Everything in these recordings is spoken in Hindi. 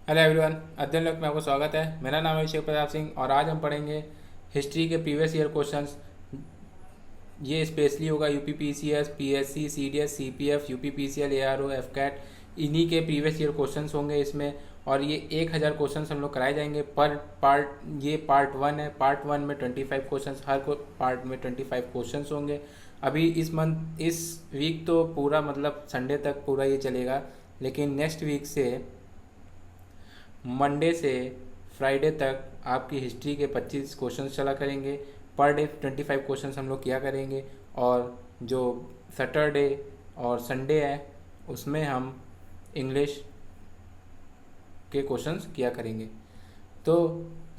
हेलो एवरीवन, अध्ययन लोक में आपको स्वागत है। मेरा नाम है अभिषेक प्रताप सिंह और आज हम पढ़ेंगे हिस्ट्री के प्रीवियस ईयर क्वेश्चंस। ये स्पेशली होगा UP PCS, PSC, CDS, CPF, UP PCL, ARO, AFCAT, इन्हीं के प्रीवियस ईयर क्वेश्चंस होंगे इसमें। और ये 1000 क्वेश्चंस हम लोग कराए जाएंगे पर पार्ट। ये पार्ट 1 है। पार्ट 1 में 25 क्वेश्चंस, हर को पार्ट में 25 क्वेश्चंस होंगे। अभी इस वीक तो पूरा मतलब संडे तक पूरा ये चलेगा, लेकिन नेक्स्ट वीक से मंडे से फ्राइडे तक आपकी हिस्ट्री के 25 क्वेश्चंस चला करेंगे। पर डे 25 क्वेश्चंस हम लोग किया करेंगे। और जो सैटरडे और संडे है उसमें हम इंग्लिश के क्वेश्चंस किया करेंगे। तो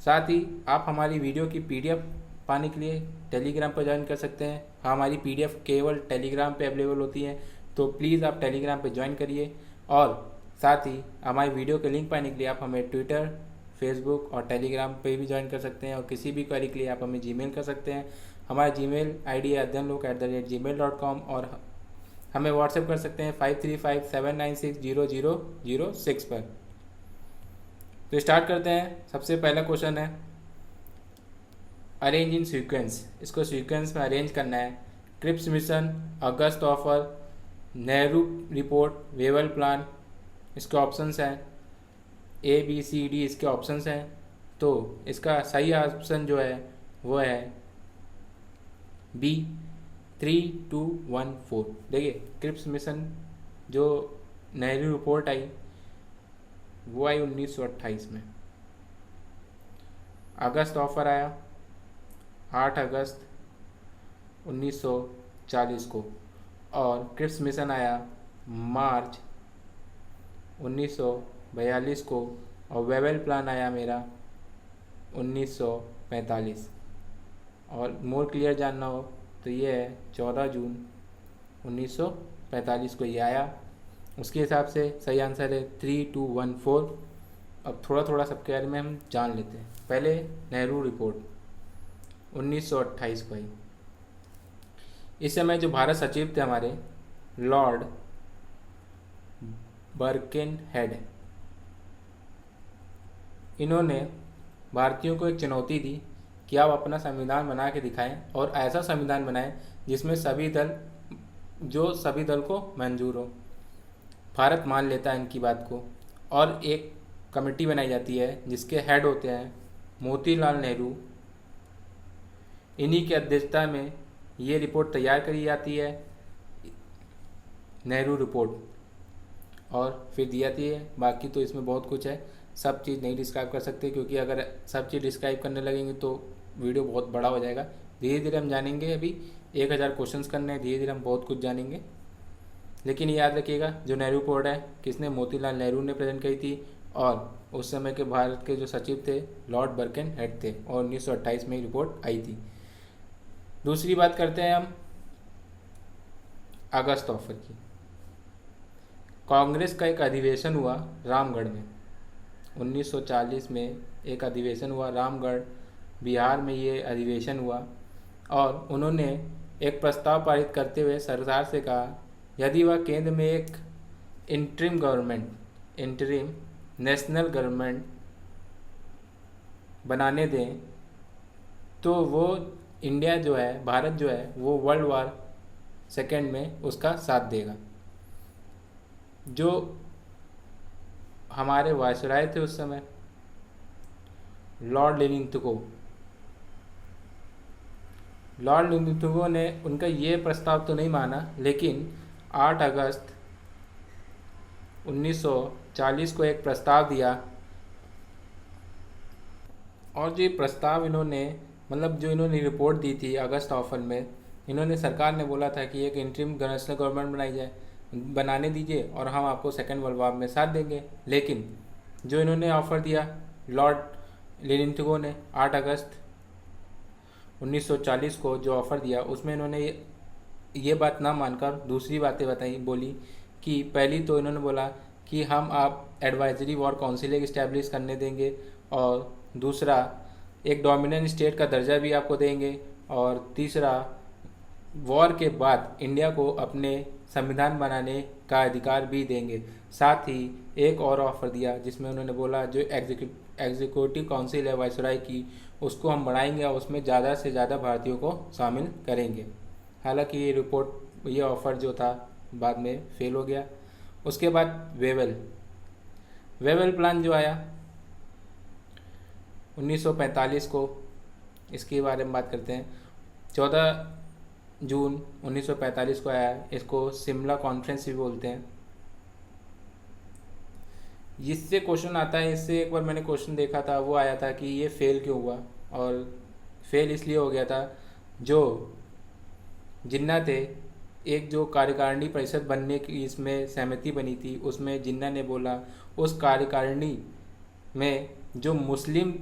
साथ ही आप हमारी वीडियो की पीडीएफ पाने के लिए टेलीग्राम पर ज्वाइन कर सकते हैं। हमारी पीडीएफ केवल टेलीग्राम पे अवेलेबल होती है, तो प्लीज़ आप टेलीग्राम पे ज्वाइन करिए। और साथ ही हमारी वीडियो के लिंक पाने के लिए आप हमें ट्विटर, फेसबुक और टेलीग्राम पे भी ज्वाइन कर सकते हैं। और किसी भी क्वेरी के लिए आप हमें जीमेल कर सकते हैं। हमारा जीमेल आईडी है adyanlok@gmail.com। और हमें व्हाट्सएप कर सकते हैं 5357960006 पर। तो स्टार्ट करते हैं। सबसे पहला क्वेश्चन है अरेंज इन सीक्वेंस। इसको सीक्वेंस में अरेंज करना है। Cripps mission, August offer, Nehru report, Wavell plan, इसके ऑप्शंस हैं ए बी सी डी। इसके ऑप्शंस हैं, तो इसका सही ऑप्शन जो है वो है बी 3214। देखिए, क्रिप्स मिशन जो नेहरू रिपोर्ट आई वो आई 1928 में। अगस्त ऑफर आया 8 अगस्त 1940 को। और क्रिप्स मिशन आया मार्च 1942 को। और वेवल प्लान आया मेरा 1945। और मोर क्लियर जानना हो तो ये है 14 जून 1945 को ये आया। उसके हिसाब से सही आंसर है 3214। अब थोड़ा थोड़ा सबके बारे में हम जान लेते हैं। पहले नेहरू रिपोर्ट 1928 को आई। इस समय जो भारत सचिव थे हमारे, लॉर्ड बर्केनहेड, इन्होंने भारतीयों को एक चुनौती दी कि आप अपना संविधान बना के दिखाएं और ऐसा संविधान बनाएं जिसमें सभी दल को मंजूर हो। भारत मान लेता है इनकी बात को। और एक कमेटी बनाई जाती है जिसके हेड होते हैं मोतीलाल नेहरू। इन्हीं की अध्यक्षता में ये रिपोर्ट तैयार करी जाती है, नेहरू रिपोर्ट, और फिर दी जाती है। बाकी तो इसमें बहुत कुछ है, सब चीज़ नहीं डिस्क्राइब कर सकते, क्योंकि अगर सब चीज़ डिस्क्राइब करने लगेंगे तो वीडियो बहुत बड़ा हो जाएगा। धीरे धीरे हम जानेंगे। अभी 1000 क्वेश्चंस करने हैं, धीरे धीरे हम बहुत कुछ जानेंगे। लेकिन याद रखिएगा, जो नेहरू रिपोर्ट है किसने, मोतीलाल नेहरू ने प्रेजेंट की थी। और उस समय के भारत के जो सचिव थे लॉर्ड बर्केनहेड थे, और 1928 में ही रिपोर्ट आई थी। दूसरी बात करते हैं हम अगस्त ऑफर की। कांग्रेस का एक अधिवेशन हुआ रामगढ़ में 1940 में। एक अधिवेशन हुआ रामगढ़, बिहार में ये अधिवेशन हुआ। और उन्होंने एक प्रस्ताव पारित करते हुए सरकार से कहा, यदि वह केंद्र में एक इंटरिम नेशनल गवर्नमेंट बनाने दें तो वो इंडिया जो है, भारत जो है, वो वर्ल्ड वार सेकेंड में उसका साथ देगा। जो हमारे वायसराय थे उस समय, लॉर्ड लिनिंगथुगो ने उनका ये प्रस्ताव तो नहीं माना, लेकिन 8 अगस्त 1940 को एक प्रस्ताव दिया। और जो प्रस्ताव इन्होंने, मतलब जो इन्होंने रिपोर्ट दी थी अगस्त ऑफर में, इन्होंने, सरकार ने बोला था कि एक इंटरिम नेशनल गवर्नमेंट बनाई जाए, बनाने दीजिए और हम आपको सेकेंड वर्ल्ड वॉर में साथ देंगे। लेकिन जो इन्होंने ऑफ़र दिया लॉर्ड लिनिंगथुगो ने 8 अगस्त 1940 को जो ऑफ़र दिया, उसमें इन्होंने ये बात ना मानकर दूसरी बातें बताई, बोली कि पहली तो इन्होंने बोला कि हम आप एडवाइजरी वॉर काउंसिल एक इस्टेब्लिश करने देंगे, और दूसरा एक डोमिनेंट स्टेट का दर्जा भी आपको देंगे, और तीसरा वॉर के बाद इंडिया को अपने संविधान बनाने का अधिकार भी देंगे। साथ ही एक और ऑफर दिया जिसमें उन्होंने बोला जो एग्जीक्यूटिव काउंसिल है वायसराय की, उसको हम बढ़ाएंगे और उसमें ज़्यादा से ज़्यादा भारतीयों को शामिल करेंगे। हालांकि ये ऑफ़र जो था बाद में फेल हो गया। उसके बाद वेवल प्लान जो आया 1945 को, इसके बारे में बात करते हैं। 14 जून 1945 को आया, इसको शिमला कॉन्फ्रेंस भी बोलते हैं। जिससे क्वेश्चन आता है, इससे एक बार मैंने क्वेश्चन देखा था, वो आया था कि ये फेल क्यों हुआ, और फेल इसलिए हो गया था जो जिन्ना थे, एक जो कार्यकारिणी परिषद बनने की इसमें सहमति बनी थी, उसमें जिन्ना ने बोला उस कार्यकारिणी में जो मुस्लिम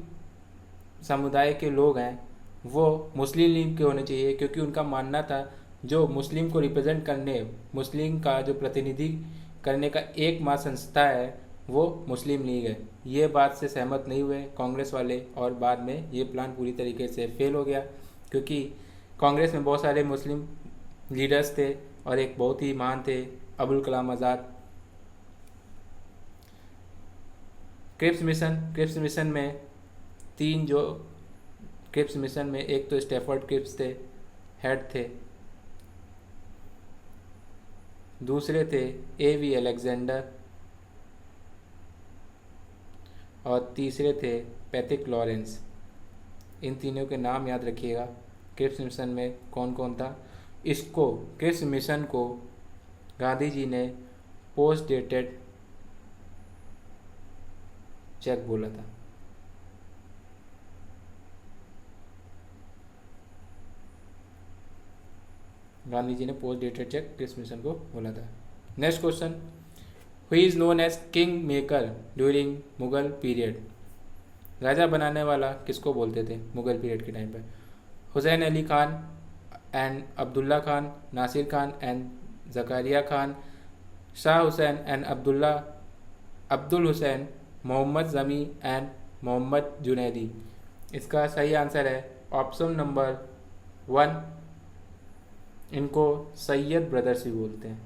समुदाय के लोग हैं वो मुस्लिम लीग के होने चाहिए, क्योंकि उनका मानना था जो मुस्लिम को रिप्रेजेंट करने, मुस्लिम का जो प्रतिनिधि करने का एकमात्र संस्था है वो मुस्लिम लीग है। ये बात से सहमत नहीं हुए कांग्रेस वाले, और बाद में ये प्लान पूरी तरीके से फेल हो गया, क्योंकि कांग्रेस में बहुत सारे मुस्लिम लीडर्स थे और एक बहुत ही महान थे अबुल कलाम आज़ाद। क्रिप्स मिशन में क्रिप्स मिशन में एक तो स्टैफर्ड क्रिप्स थे, हेड थे, दूसरे थे A.V. अलेक्जेंडर, और तीसरे थे पैथिक लॉरेंस। इन तीनों के नाम याद रखिएगा। क्रिप्स मिशन में कौन कौन था। क्रिप्स मिशन को गांधी जी ने पोस्ट डेटेड चेक बोला था। गांधी जी ने post dated cheque Cripps mission को बोला था। Next question, who is known as king maker during Mughal period. राजा बनाने वाला किसको बोलते थे मुगल पीरियड के टाइम पे। Hussain Ali Khan and Abdullah Khan, Nasir Khan and Zakaria Khan, Shah Hussain and Abdul Hussain, Mohammad Jami and Mohammad Junaidi. इसका सही आंसर है ऑप्शन नंबर 1, इनको सैयद ब्रदर्स भी बोलते हैं।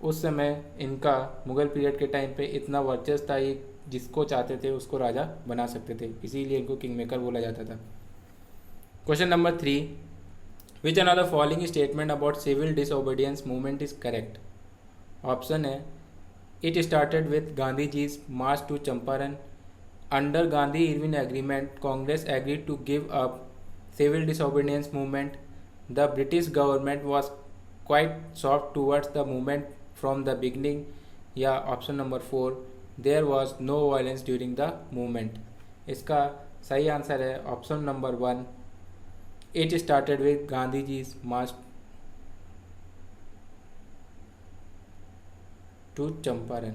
उस समय इनका मुगल पीरियड के टाइम पे इतना वर्चस्व था, ये जिसको चाहते थे उसको राजा बना सकते थे, इसीलिए इनको किंग मेकर बोला जाता था। Question number 3, which of the following statement about civil disobedience movement is correct. Option है it started with Gandhi ji's march to Champaran. Under Gandhi Irwin agreement Congress agreed to give up civil disobedience movement. The British government was quite soft towards the movement from the beginning. या option number 4, there was no violence during the movement। इसका सही आंसर है option number 1, it started with Gandhi जी's march to चंपारण।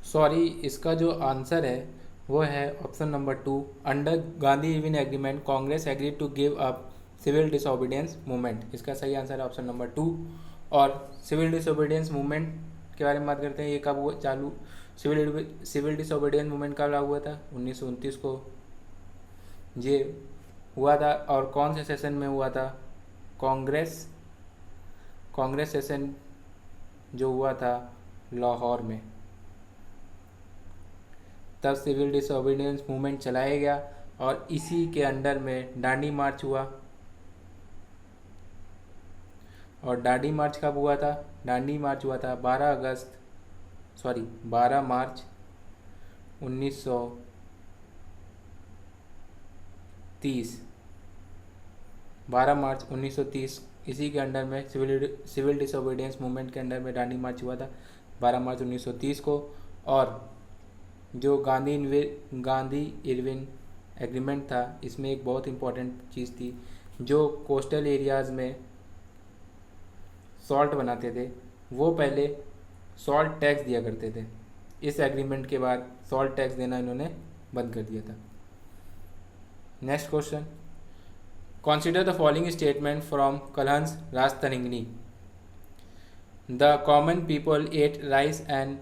सॉरी, इसका जो आंसर है वो है option number 2, under Gandhi Irwin agreement Congress agreed to give up civil disobedience movement. इसका सही आंसर है ऑप्शन नंबर 2। और सिविल डिसओबीडियंस मूवमेंट के बारे में बात करते हैं, ये कब हुआ चालू, सिविल डिसओबीडियंस मूवमेंट कब लागू हुआ था 1929 को ये हुआ था। और कौन से सेशन में हुआ था, कांग्रेस सेशन जो हुआ था लाहौर में, तब सिविल डिसओबीडियंस मूवमेंट चलाया गया। और इसी के अंडर में डांडी मार्च हुआ। और डांडी मार्च कब हुआ था, डांडी मार्च हुआ था 12 मार्च 1930। 12 मार्च 1930 इसी के अंडर में सिविल डिसओबीडियंस मूवमेंट के अंडर में डांडी मार्च हुआ था 12 मार्च 1930 को। और जो गांधी इरविन एग्रीमेंट था, इसमें एक बहुत इम्पॉर्टेंट चीज़ थी, जो कोस्टल एरियाज़ में सॉल्ट बनाते थे वो पहले सॉल्ट टैक्स दिया करते थे। इस एग्रीमेंट के बाद सॉल्ट टैक्स देना इन्होंने बंद कर दिया था। Next question, consider the following statement from Kalhana's Rajatarangini. The common people ate rice and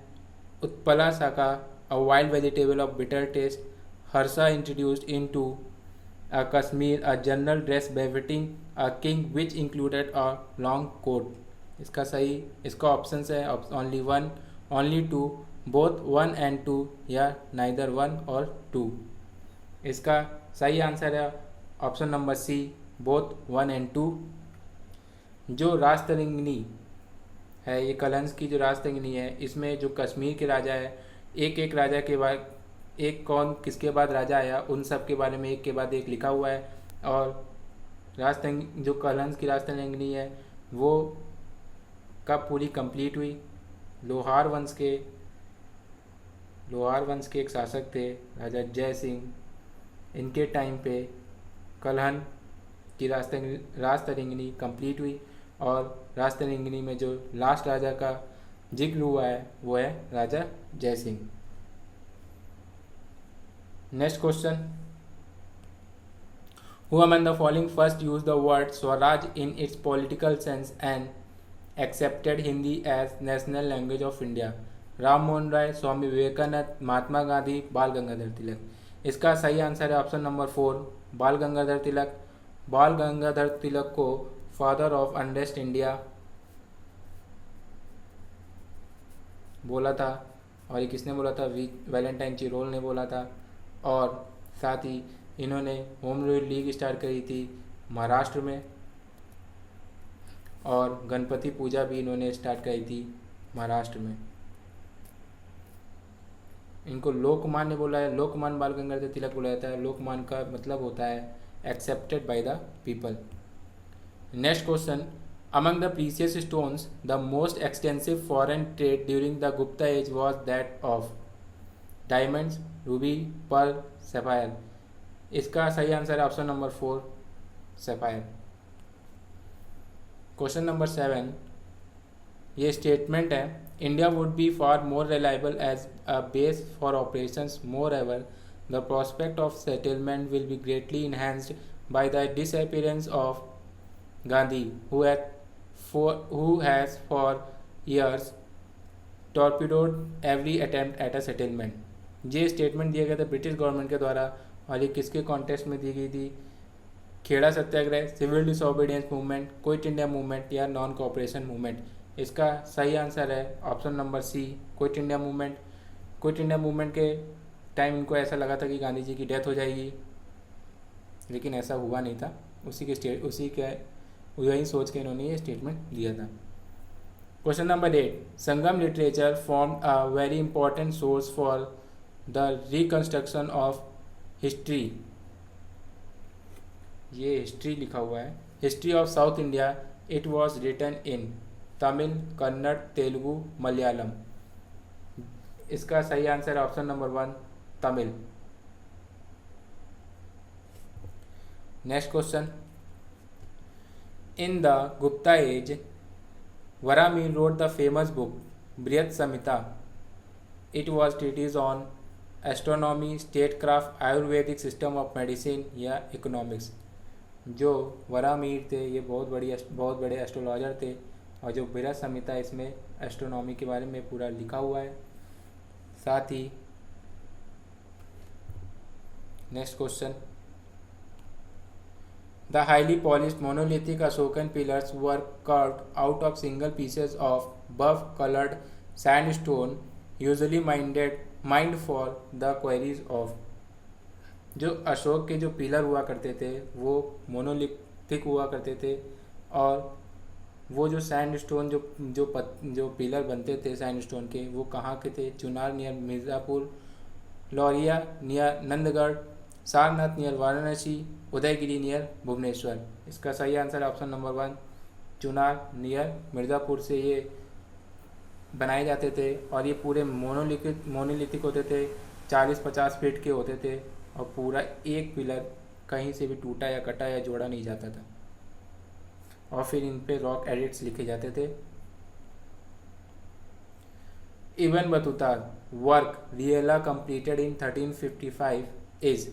Utpala Saka, a wild vegetable of bitter taste. Harsha introduced into Kashmir a general dress befitting a king which included a long coat. इसका ऑप्शन है only one, only two, both one and two, या नाइदर वन और टू। इसका सही आंसर है option number C, both one and two. जो राजतरंगिणी है, ये कलंस की जो राजतरंगिणी है, इसमें जो कश्मीर के राजा है, एक एक राजा के बाद एक कौन किसके बाद राजा आया उन सब के बारे में एक के बाद एक लिखा हुआ है। और जो कलंस की राजतरंगिणी है वो कब पूरी कंप्लीट हुई? लोहार वंश के एक शासक थे राजा जय सिंह, इनके टाइम पे कलहन की राजतरंगिणी कंप्लीट हुई। और राजतरंगिणी में जो लास्ट राजा का जिक्र हुआ है वो है राजा जय Singh. Next question, Who among the following first used the word Swaraj in its political sense and accepted Hindi as national language of India? Ram Mohan Roy, Swami Vivekananda, Mahatma Gandhi, Bal Gangadhar तिलक। इसका सही आंसर है ऑप्शन नंबर 4, बाल गंगाधर तिलक। बाल गंगाधर तिलक को फादर ऑफ अनरेस्ट इंडिया बोला था, और ये किसने बोला था? वैलेंटाइन चिरोल ने बोला था। और साथ ही इन्होंने होम रूल लीग स्टार्ट करी थी महाराष्ट्र में, और गणपति पूजा भी इन्होंने स्टार्ट करी थी महाराष्ट्र में। इनको लोकमान ने बोला है, लोकमान बाल गंगाधर तिलक बोला जाता है। लोकमान का मतलब होता है accepted by the people. Next question, among the precious stones the most extensive foreign trade during the Gupta age was that of diamonds, ruby, pearl, sapphire. इसका सही आंसर है option number 4, sapphire. Question number 7, ये स्टेटमेंट है, India would be far more reliable as a base for operations, moreover the prospect of settlement will be greatly enhanced by the disappearance of Gandhi who has for years torpedoed every attempt at a settlement। ये स्टेटमेंट दिया गया था ब्रिटिश गवर्नमेंट के द्वारा, और ये किसके कॉन्टेक्स्ट में दी गई थी? Kheda satyagraha, civil disobedience movement, quit India movement, या नॉन कोऑपरेशन मूवमेंट। इसका सही आंसर है option number C, quit India movement. Quit India movement के टाइम इनको ऐसा लगा था कि गांधी जी की डेथ हो जाएगी, लेकिन ऐसा हुआ नहीं था। वही सोच के इन्होंने ये स्टेटमेंट दिया था। Question number 8, Sangam literature formed a very important source for the reconstruction of history. ये हिस्ट्री लिखा हुआ है, history of south India. It was written in Tamil, Kannada, Telugu, Malayalam. इसका सही आंसर है option number 1, Tamil. Next question, in the Gupta age Varamir wrote the famous book Brihad Samhita. It was treatise on astronomy, statecraft, Ayurvedic system of medicine या economics। जो वरामीर थे ये बहुत बड़े एस्ट्रोलॉजर थे, और जो बृहद संहिता इसमें एस्ट्रोनॉमी के बारे में पूरा लिखा हुआ है। साथ ही next question, The highly polished monolithic Ashokan pillars were carved out of single pieces of buff-colored sandstone, usually mined for the quarries of। जो अशोक के जो पिलर हुआ करते थे वो मोनोलिथिक हुआ करते थे, और वो जो सैंडस्टोन जो पिलर बनते थे सैंडस्टोन के, वो कहाँ के थे? Chunar near Mirzapur, Lauriya near Nandgarh, Sarnath near Varanasi, Udayagiri near Bhubaneswar. इसका सही answer option number 1, Chunar near Mirzapur से ये बनाए जाते थे, और ये पूरे मोनोलिथिक होते थे, 40-50 फीट के होते थे, और पूरा एक पिलर कहीं से भी टूटा या कटा या जोड़ा नहीं जाता था, और फिर इन पे रॉक एडिट्स लिखे जाते थे। Ibn Battuta work Rihla completed in 1355 is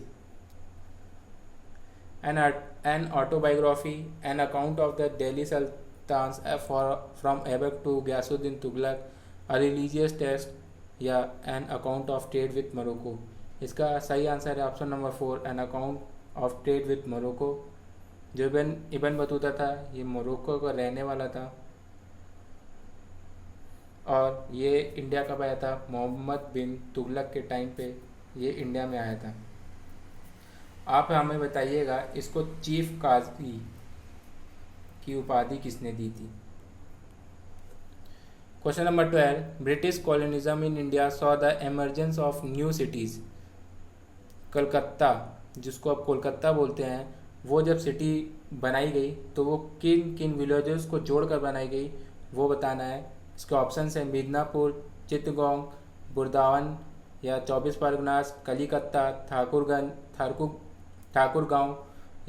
an autobiography, an account of the Delhi sultans from Aibak to Ghiyasuddin Tughlaq, a religious text या an account of trade with Morocco. इसका सही आंसर है option number 4, an account of trade with Morocco. जो इबन बतूता था ये मोरक्को का रहने वाला था और ये इंडिया कब आया था? मोहम्मद बिन तुगलक के टाइम पे ये इंडिया में आया था। आप हमें बताइएगा इसको चीफ काजी की उपाधि किसने दी थी? Question number 12, British colonialism in India saw the emergence of new cities. Calcutta, जिसको आप कोलकाता बोलते हैं, वो जब सिटी बनाई गई तो वो किन किन विलेजेस को जोड़कर बनाई गई वो बताना है। इसके ऑप्शन है मिदनापुर, चित्तगोंग, बुरदावन या 24 परगनास, कलिकत्ता, ठाकुरगांव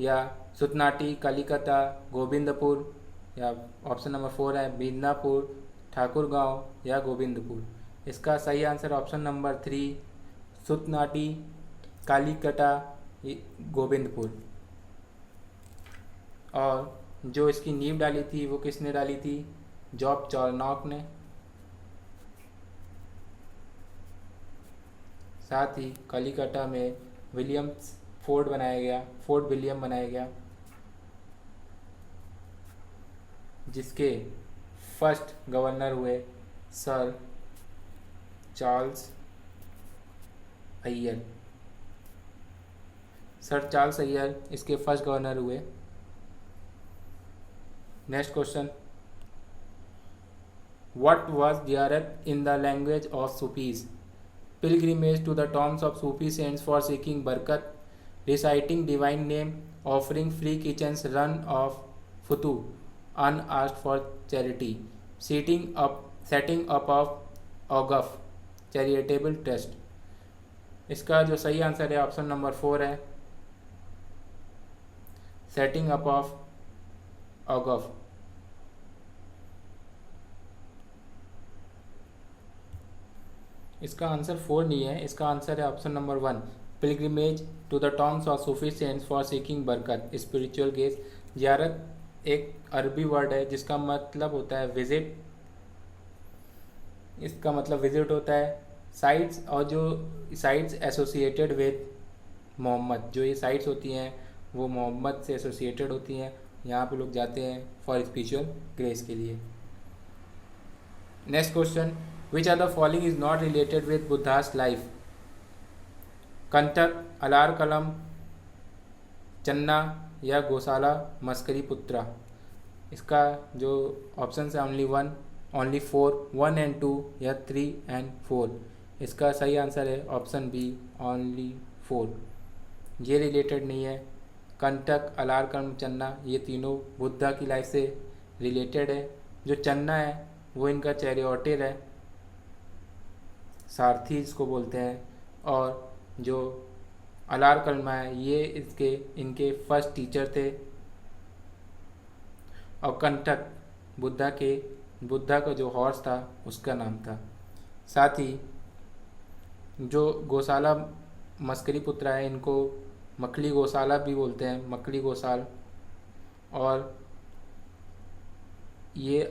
या सुतनाटी, कलिकत्ता, गोविंदपुर, या ऑप्शन नंबर 4 है मिदनापुर, ठाकुरगांव या गोविंदपुर। इसका सही आंसर ऑप्शन नंबर 3, सुतनाटी, कालीकटा, गोविंदपुर। और जो इसकी नींव डाली थी वो किसने डाली थी? जॉब चार्नॉक ने। साथ ही कलिकटा में फोर्ट विलियम बनाया गया, जिसके फर्स्ट गवर्नर हुए sir Charles Eyre. Sir Charles Eyre इसके फर्स्ट गवर्नर हुए। Next question, what was ziyarat in the language of Sufis? Pilgrimage to the tombs of Sufi saints for seeking barakat, reciting divine name, offering free kitchens run of futu unasked for charity, setting up of औगफ चैरिटेबल ट्रस्ट। इसका जो सही आंसर है ऑप्शन नंबर 4 है सेटिंग अप ऑफ औगफ। इसका आंसर 4 नहीं है, इसका आंसर है option number 1, pilgrimage to the tombs of Sufi saints for seeking barakat, spiritual gaze. जियारत एक अरबी वर्ड है जिसका मतलब होता है विजिट। इसका मतलब विजिट होता है साइट्स, और जो साइट्स एसोसिएटेड विद मोहम्मद, जो ये साइट्स होती हैं वो मोहम्मद से एसोसिएटेड होती हैं। यहाँ पे लोग जाते हैं फॉर स्पिरिचुअल ग्रेस के लिए। Next question, which are the following is not related with Buddha's life? Kanthaka, Alara Kalama, Channa या गौशाला मस्करी पुत्रा। इसका जो ऑप्शन है ओनली 4, 1 एंड 2 या 3 एंड 4। इसका सही आंसर है ऑप्शन बी, ओनली 4। ये रिलेटेड नहीं है। कंटक, अलार कलम, चन्ना ये तीनों बुद्धा की लाइफ से रिलेटेड है। जो चन्ना है वो इनका चैरियोटिर है, सारथी इसको बोलते हैं। और जो अलार कलमा है ये इनके फर्स्ट टीचर थे। और कंटक बुद्धा का जो हॉर्स था उसका नाम था। साथ ही जो गौशाला मस्करी पुत्रा है इनको मकली गौशाला भी बोलते हैं, मकली गौशाल। और ये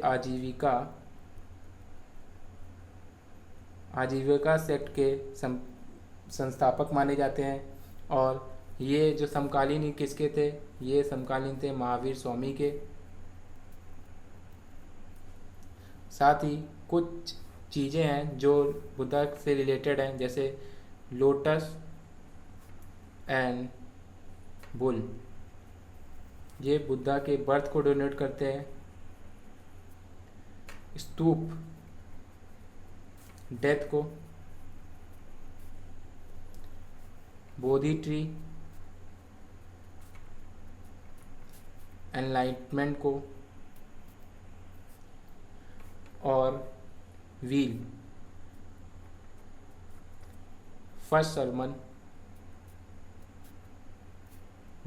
आजीविका सेक्ट के संस्थापक माने जाते हैं। और ये जो समकालीन किसके थे? ये समकालीन थे महावीर स्वामी के। साथ ही कुछ चीज़ें हैं जो बुद्धा से रिलेटेड हैं, जैसे लोटस एंड बुल, ये बुद्धा के बर्थ को डोनेट करते हैं। स्तूप डेथ को, बोधि ट्री एनलाइटमेंट को, और व्हील फर्स्ट सरमन,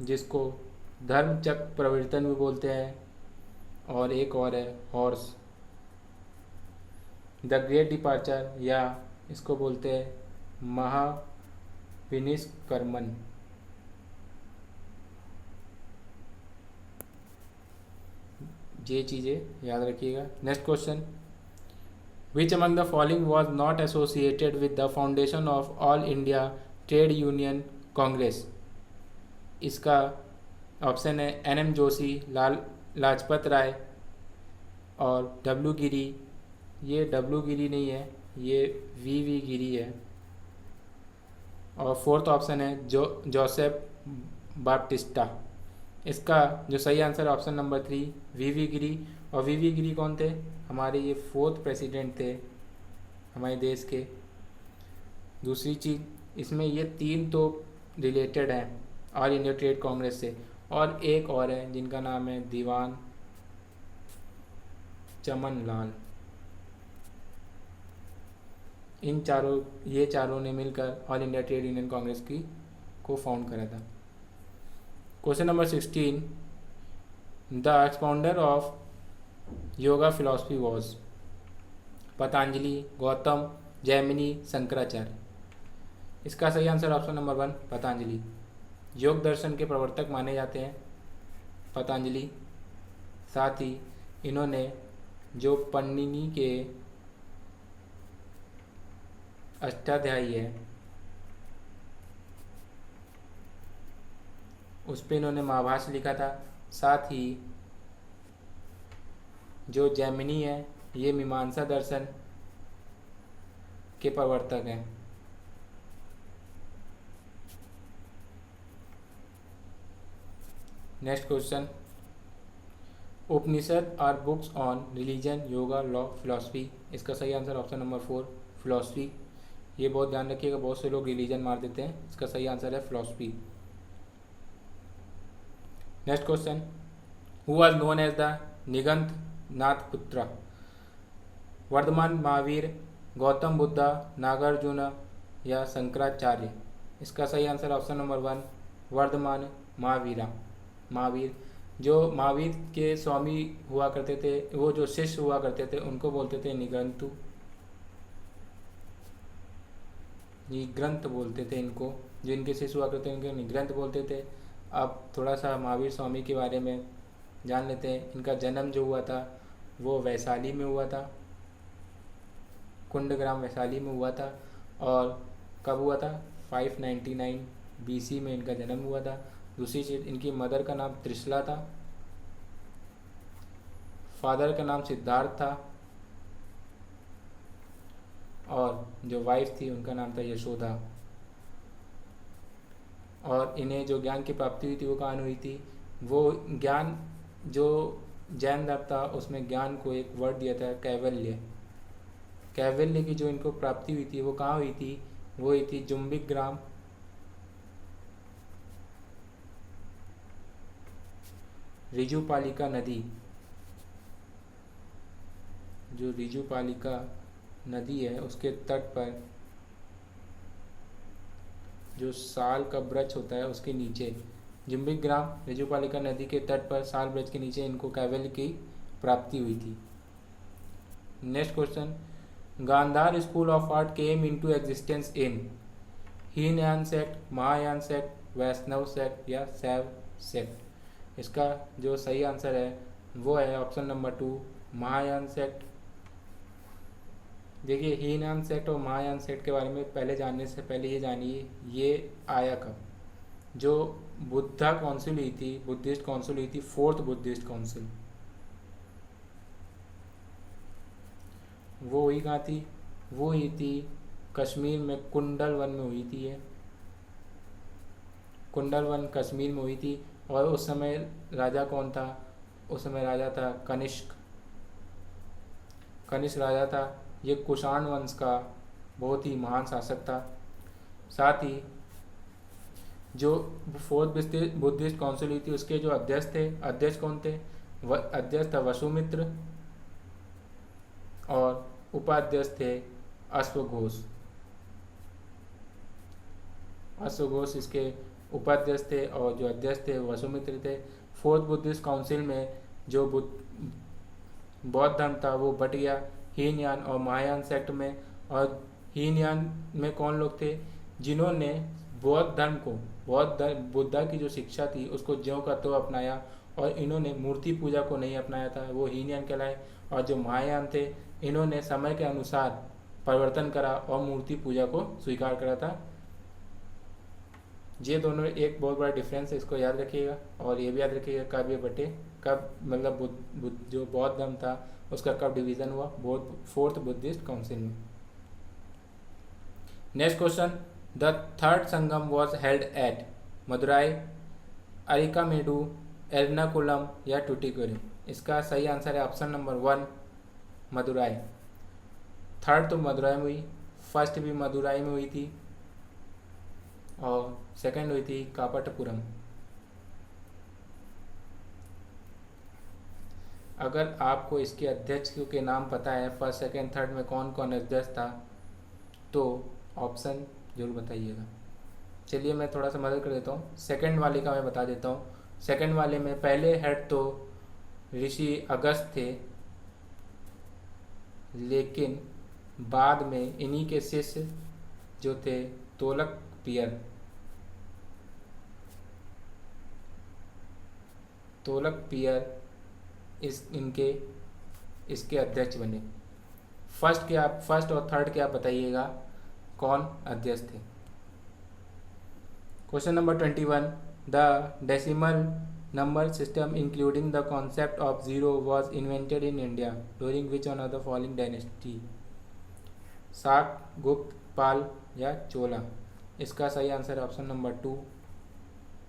जिसको धर्मचक्र प्रवर्तन भी बोलते हैं। और एक और है हॉर्स, द ग्रेट डिपार्चर, या इसको बोलते हैं महाविनिष्कर्मन। ये चीज़ें याद रखिएगा। Next question, which among the following was not associated with the foundation of all India trade union Congress. इसका ऑप्शन है NM जोशी, लाल लाजपत राय और डब्ल्यू गिरी। ये डब्ल्यू गिरी नहीं है, ये वी गिरी है। और फोर्थ ऑप्शन है जोसेफ बाप्टिस्टा। इसका जो सही आंसर है ऑप्शन नंबर 3 वी गिरी। और वी गिरी कौन थे? हमारे ये 4th प्रेसिडेंट थे हमारे देश के। दूसरी चीज़ इसमें ये 3 तो रिलेटेड हैं ऑल इंडिया ट्रेड कांग्रेस से, और एक और है जिनका नाम है दीवान चमन लाल। ये चारों ने मिलकर all India trade union Congress को फाउंड करा था। Question number 16, the expounder of yoga philosophy was. Patanjali, Gautam, Jaimini, Shankaracharya. इसका सही आंसर ऑप्शन नंबर 1 पतंजलि। योग दर्शन के प्रवर्तक माने जाते हैं पतंजलि। साथ ही इन्होंने जो पन्निनी के अष्टाध्यायी है उस पर इन्होंने महाभाष्य लिखा था। साथ ही जो जैमिनी है ये मीमांसा दर्शन के प्रवर्तक हैं। Next question, Upanishad are books on religion, yoga, law, philosophy. इसका सही आंसर ऑप्शन नंबर 4 फिलॉसफी। ये बहुत ध्यान रखिएगा, बहुत से लोग रिलीजन मार देते हैं। इसका सही आंसर है philosophy. Next question, who was known as the Nigantha Nath Putra. Vardhamana Mahavir, Gautam Buddha, Nagarjuna या शंकराचार्य। इसका सही answer option number 1 Vardhaman Mahavir. जो महावीर के स्वामी हुआ करते थे, वो जो शिष्य हुआ करते थे उनको बोलते थे निगंतु, निग्रंथ बोलते थे इनको। जो इनके शिष्य हुआ करते थे इनको निग्रंथ बोलते थे। अब थोड़ा सा महावीर स्वामी के बारे में जान लेते हैं। इनका जन्म जो हुआ था वो वैशाली में हुआ था, कुंडग्राम वैशाली में हुआ था। और कब हुआ था? 599 BC में इनका जन्म हुआ था। दूसरी चीज़, इनकी मदर का नाम त्रिशला था, फादर का नाम सिद्धार्थ था, और जो वाइफ थी उनका नाम था यशोदा। और इन्हें जो ज्ञान की प्राप्ति हुई थी वो कहाँ हुई थी? वो ज्ञान जो जैन धर्म था उसमें ज्ञान को एक वर्ड दिया था कैवल्य। कैवल्य की जो इनको प्राप्ति हुई थी वो कहाँ हुई थी? वो हुई थी जुम्बिक ग्राम, रिजुपालिका नदी। जो रिजुपालिका नदी है उसके तट पर जो साल का वृक्ष होता है उसके नीचे, जुम्बिक ग्राम रिजुपालिका नदी के तट पर साल वृक्ष के नीचे इनको कैवल्य की प्राप्ति हुई थी। Next question, Gandhara school of art came into existence in. Hinayana sect, Mahayana sect, Vaishnava sect या शैव सेक्ट। इसका जो सही आंसर है वो है ऑप्शन नंबर 2 महायान सेक्ट। देखिए, हीनयान सेक्ट और महायान सेक्ट के बारे में पहले जानने से पहले ये जानिए ये आया कब। जो बुद्धा काउंसिल हुई थी, बुद्धिस्ट काउंसिल हुई थी, 4th बुद्धिस्ट काउंसिल, वो हुई कहाँ थी? वो हुई थी कश्मीर में, कुंडल वन में हुई थी। ये कुंडल वन कश्मीर में हुई थी। और उस समय राजा कौन था? उस समय राजा था कनिष्क राजा था। ये कुषाण वंश का बहुत ही महान शासक था। साथ ही जो 4th बुद्धिस्ट काउंसिल हुई थी उसके जो अध्यक्ष कौन थे? अध्यक्ष था वसुमित्र और उपाध्यक्ष थे अश्वघोष। इसके उपाध्यक्ष थे और जो अध्यक्ष थे वसुमित्र थे। 4th बुद्धिस्ट काउंसिल में जो बौद्ध धर्म था वो बट गया हीनयान और महायान सेक्ट में। और हीनयान में कौन लोग थे? जिन्होंने बौद्ध धर्म को, बुद्धा की जो शिक्षा थी उसको ज्यों का त्यों अपनाया और इन्होंने मूर्ति पूजा को नहीं अपनाया था, वो हीनयान कहलाए। और जो महायान थे, इन्होंने समय के अनुसार परिवर्तन करा और मूर्ति पूजा को स्वीकार करा था। ये दोनों एक बहुत बड़ा डिफरेंस है, इसको याद रखिएगा। और ये भी याद रखिएगा काव्य बटे कब, मतलब जो बौद्ध धर्म था उसका कब डिवीजन हुआ, फोर्थ बुद्धिस्ट काउंसिल में। Next question, the third Sangam was held at Madurai, Arikamedu, Ernakulam या टुटिकोरिन। इसका सही आंसर है ऑप्शन नंबर 1 मदुराई। थर्ड तो मदुराई में हुई, फर्स्ट भी मदुराई में हुई थी और सेकंड हुई थी कापटपुरम। अगर आपको इसके अध्यक्ष के नाम पता है, फर्स्ट सेकंड थर्ड में कौन कौन अध्यक्ष था, तो ऑप्शन जरूर बताइएगा। चलिए मैं थोड़ा सा मदद कर देता हूँ। सेकंड वाले का मैं बता देता हूँ। सेकंड वाले में पहले हेड तो ऋषि अगस्त थे, लेकिन बाद में इन्हीं के शिष्य जो थे तोलक पियर इसके अध्यक्ष बने। फर्स्ट और थर्ड के आप बताइएगा कौन अध्यक्ष थे। Question number 21, the decimal number system including the concept of zero was invented in India during which one of the following dynasty, Shaka, Gupta, Pala या चोला। इसका सही आंसर है ऑप्शन नंबर 2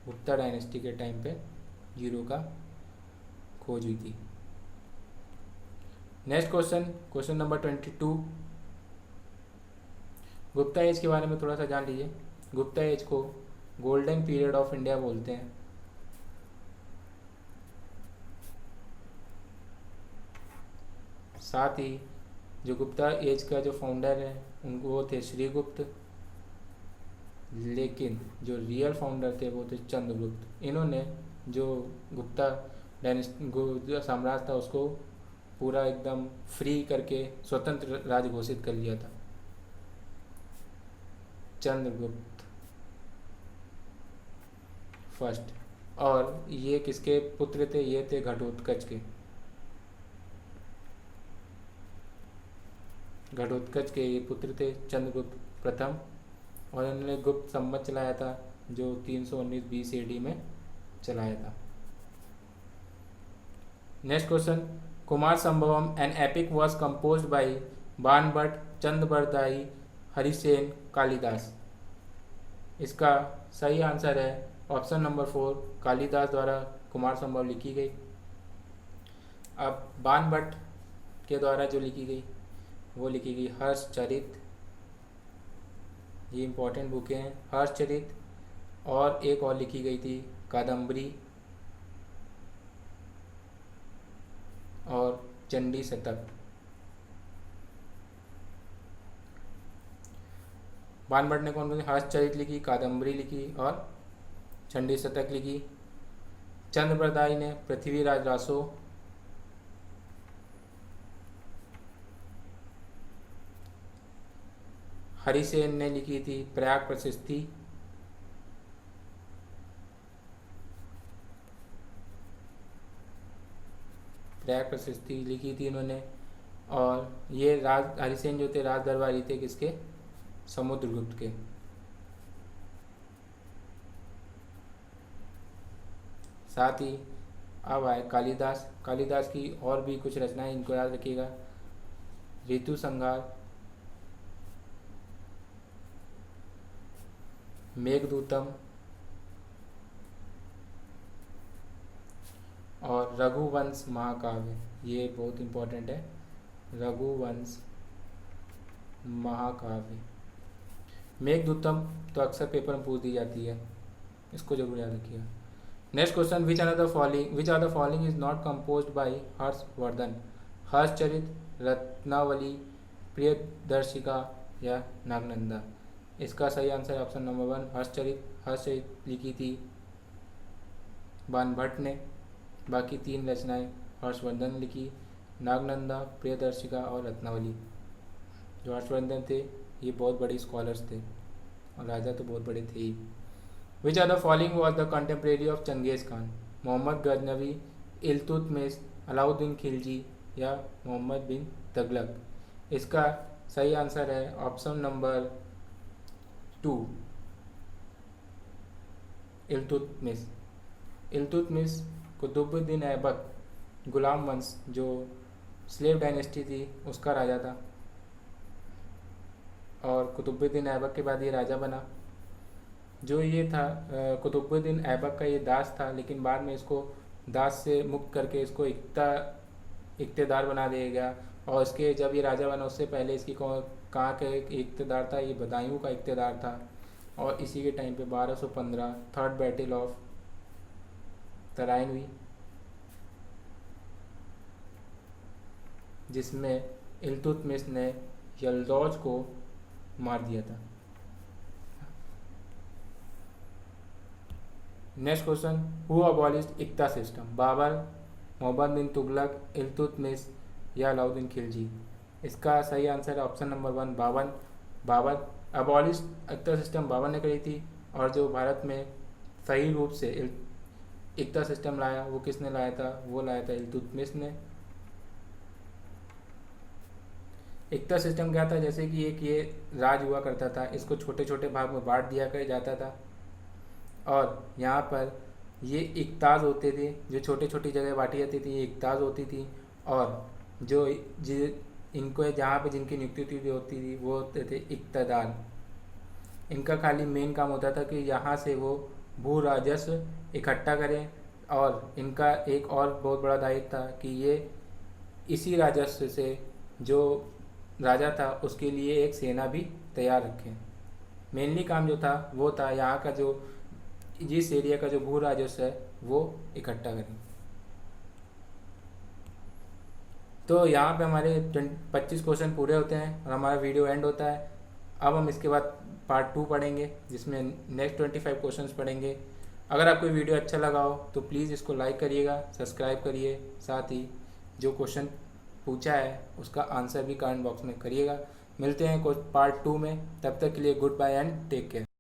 गुप्ता डायनेस्टी के टाइम पे जीरो का खोज हुई थी। Next question number 22, Gupta age के बारे में थोड़ा सा जान लीजिए। गुप्ता एज को गोल्डन पीरियड ऑफ इंडिया बोलते हैं। साथ ही जो गुप्ता एज का जो फाउंडर है उनको वो थे श्रीगुप्त, लेकिन जो रियल फाउंडर थे वो थे चंद्रगुप्त। इन्होंने जो गुप्ता जो साम्राज्य था उसको पूरा एकदम फ्री करके स्वतंत्र राज्य घोषित कर लिया था, चंद्रगुप्त फर्स्ट। और ये किसके पुत्र थे, ये थे घटोत्कच के ये पुत्र थे चंद्रगुप्त प्रथम। और इन्होंने गुप्त संवत चलाया था जो 319 BC AD में चलाया था। Next question, Kumara Sambhavam an epic was composed by Banabhatta, Chandbardai, Harisena, Kalidasa. इसका सही आंसर है ऑप्शन नंबर 4 कालिदास द्वारा कुमार संभव लिखी गई। अब बाणभट्ट के द्वारा जो लिखी गई वो लिखी गई हर्षचरित, ये इंपॉर्टेंट बुकें हैं, हर्षचरित। और एक और लिखी गई थी कादम्बरी और चंडी शतक। बाणभट्ट ने कौन कौन सी हर्षचरित लिखी, कादम्बरी लिखी और चंडी शतक लिखी। चंद्रबरदाई ने पृथ्वीराज रासो, हरिसेन ने लिखी थी प्रयाग प्रशस्ति, लिखी थी इन्होंने। और ये हरिसेन जो थे राज दरबारी थे किसके, समुद्रगुप्त के। साथ ही अब आए कालिदास की और भी कुछ रचनाएं, इनको याद रखिएगा। ऋतु संहार, मेघदूतम और रघुवंश महाकाव्य, ये बहुत इंपॉर्टेंट है, रघुवंश महाकाव्य। मेघदूतम तो अक्सर पेपर में पूछ दी जाती है, इसको जरूर याद रखिएगा। Next question, which are the following is not composed by Harshavardhana, Harshacharita, Ratnavali, Priyadarshika या नागनंदा। इसका सही आंसर ऑप्शन नंबर 1 हर्षचरित लिखी थी बाणभट्ट ने। बाकी 3 रचनाएं हर्षवर्धन ने लिखी, नागनंदा, प्रियदर्शिका और रत्नावली। जो हर्षवर्धन थे ये बहुत बड़े स्कॉलर्स थे और राजा तो बहुत बड़े थे ही। Which are the following was the contemporary of Genghis Khan, Mohammad Ghaznavi, Iltutmish, Alauddin Khilji या मोहम्मद बिन तुगलक। इसका सही आंसर है ऑप्शन नंबर 2, इल्तुतमिश। इल्तुतमिश कुतुबुद्दीन ऐबक गुलाम वंश जो स्लेव डायनेस्टी थी उसका राजा था, और कुतुबुद्दीन ऐबक के बाद ये राजा बना। जो ये था कुतुबुद्दीन ऐबक का ये दास था, लेकिन बाद में इसको दास से मुक्त करके इसको इक्तेदार बना दिया गया। और इसके जब ये राजा बना उससे पहले इसकी कहाँ का एक इक्तेदार था, ये बदायूं का इक्तेदार था। और इसी के टाइम पे 1215 थर्ड बैटल ऑफ तराइन हुई, जिसमें इल्तुतमिश ने यल्दौज को मार दिया था। Next question, who abolished iqta system? Babur, Mohammad bin Tughlaq, Iltutmish या अलाउद्दीन खिलजी? इसका सही आंसर है option number 1, Babur. Abolished iqta system Babur ने करी थी, और जो भारत में सही रूप से इक्ता सिस्टम लाया वो किसने लाया था? वो लाया था इल्तुतमिश ने। इक्ता सिस्टम क्या था? जैसे कि एक ये राज हुआ करता था, इसको छोटे छोटे भाग में बांट दिया कर जाता था, और यहाँ पर ये इक्ताज होते थे, जो छोटी छोटी जगह बांटी जाती थी ये इक्ताज होती थी। और जो इनको जहाँ पे जिनकी नियुक्ति होती थी वो होते थे इक्तदार। इनका खाली मेन काम होता था कि यहाँ से वो भू राजस्व इकट्ठा करें, और इनका एक और बहुत बड़ा दायित्व था कि ये इसी राजस्व से जो राजा था उसके लिए एक सेना भी तैयार रखें। मेनली काम जो था वो था यहाँ का जो जिस एरिया का जो भू राजस्व है वो इकट्ठा करें। तो यहाँ पे हमारे 25 क्वेश्चन पूरे होते हैं और हमारा वीडियो एंड होता है। अब हम इसके बाद पार्ट 2 पढ़ेंगे, जिसमें नेक्स्ट 25 क्वेश्चंस पढ़ेंगे। अगर आपको वीडियो अच्छा लगा हो तो प्लीज़ इसको लाइक करिएगा, सब्सक्राइब करिए, साथ ही जो क्वेश्चन पूछा है उसका आंसर भी कमेंट बॉक्स में करिएगा। मिलते हैं पार्ट 2 में, तब तक के लिए good bye and take care.